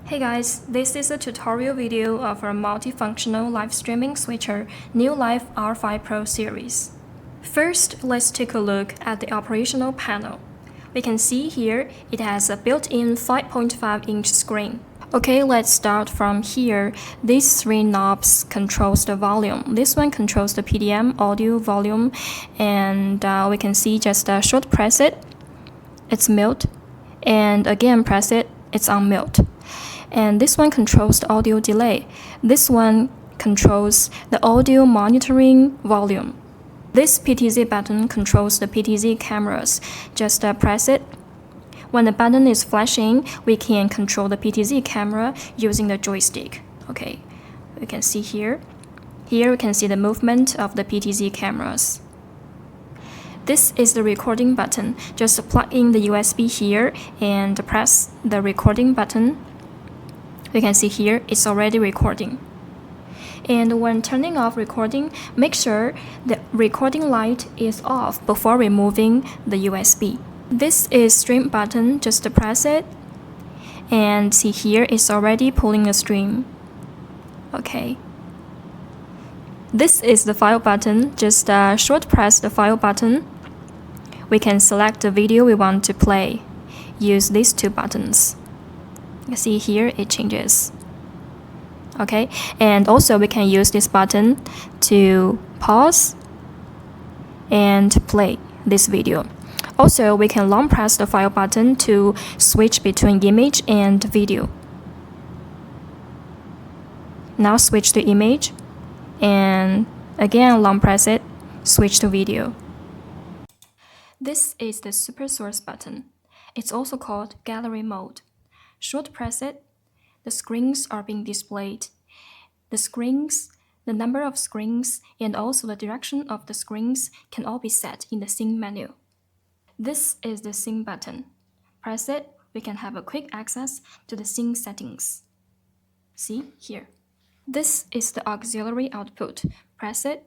Hey guys, this is a tutorial video of our multifunctional live streaming switcher NeoLIVE R5PRO Series. First, let's take a look at the operational panel. We can see here it has a built-in 5.5-inch screen. Okay, let's start from here. These three knobs controls the volume. This one controls the PDM audio volume, and we can see just short press it, it's mute, and again press it, it's on mute. And this one controls the audio delay. This one controls the audio monitoring volume. This PTZ button controls the PTZ cameras. Just press it. When the button is flashing, we can control the PTZ camera using the joystick. Okay, we can see here. Here we can see the movement of the PTZ cameras. This is the recording button. Just plug in the USB here and press the recording button. You can see here it's already recording. And when turning off recording, make sure the recording light is off before removing the USB. This is stream button, just press it. And see here it's already pulling a stream. Okay. This is the file button, just short press the file button. We can select the video we want to play. Use these two buttons. You see here it changes. Okay, and also we can use this button to pause and play this video. Also, we can long press the file button to switch between image and video. Now switch to image, and again long press it, switch to video. This is the super source button. It's also called gallery mode. Short press it, the screens are being displayed. The screens, the number of screens, and also the direction of the screens can all be set in the scene menu. This is the scene button. Press it, we can have a quick access to the scene settings. See here. This is the auxiliary output. Press it.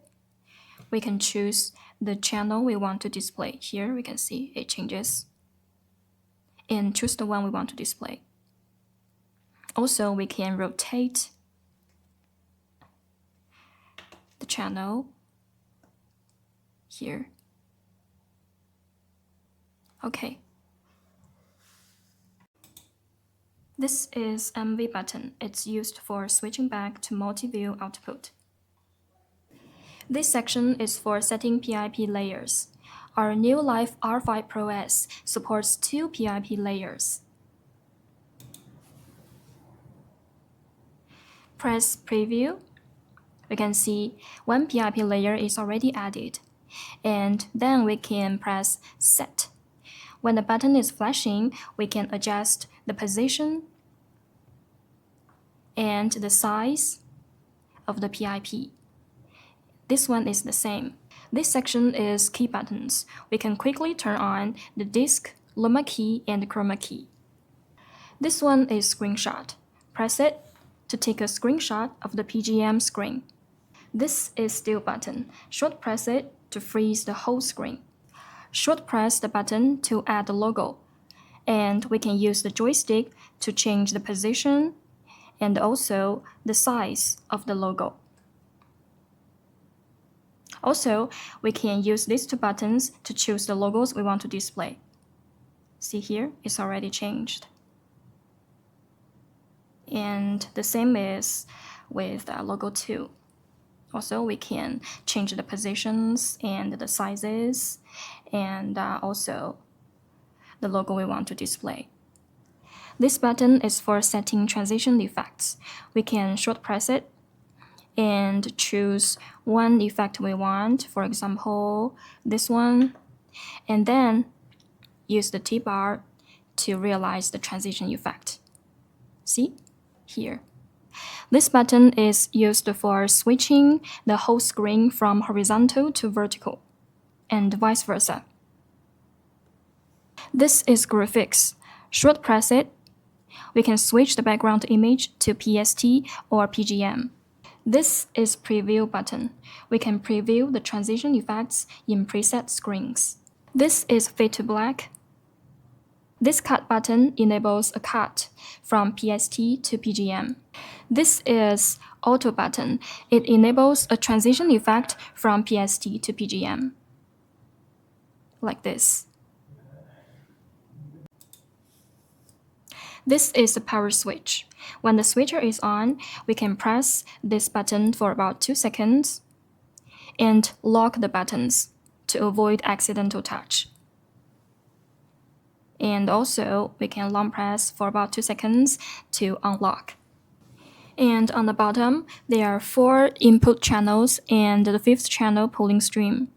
We can choose the channel we want to display. Here we can see it changes. And choose the one we want to display. Also, we can rotate the channel here. Okay. This is MV button. It's used for switching back to multi-view output. This section is for setting PIP layers. Our NeoLIVE R5PRO S supports 2 PIP layers. Press preview. We can see one PIP layer is already added. And then we can press set. When the button is flashing, we can adjust the position and the size of the PIP. This one is the same. This section is key buttons. We can quickly turn on the disk, luma key, and chroma key. This one is screenshot. Press it to take a screenshot of the PGM screen. This is still button. Short press it to freeze the whole screen. Short press the button to add the logo. And we can use the joystick to change the position and also the size of the logo. Also, we can use these two buttons to choose the logos we want to display. See here, it's already changed. And the same is with logo 2. Also, we can change the positions and the sizes and also the logo we want to display. This button is for setting transition effects. We can short press it and choose one effect we want, for example, this one, and then use the T-bar to realize the transition effect. See? Here. This button is used for switching the whole screen from horizontal to vertical, and vice versa. This is graphics. Short press it. We can switch the background image to PST or PGM. This is preview button. We can preview the transition effects in preset screens. This is fade to black. This cut button enables a cut from PST to PGM. This is auto button. It enables a transition effect from PST to PGM, like this. This is the power switch. When the switcher is on, we can press this button for about 2 seconds and lock the buttons to avoid accidental touch. And also, we can long press for about 2 seconds to unlock. And on the bottom, there are 4 input channels and the 5th channel pulling stream.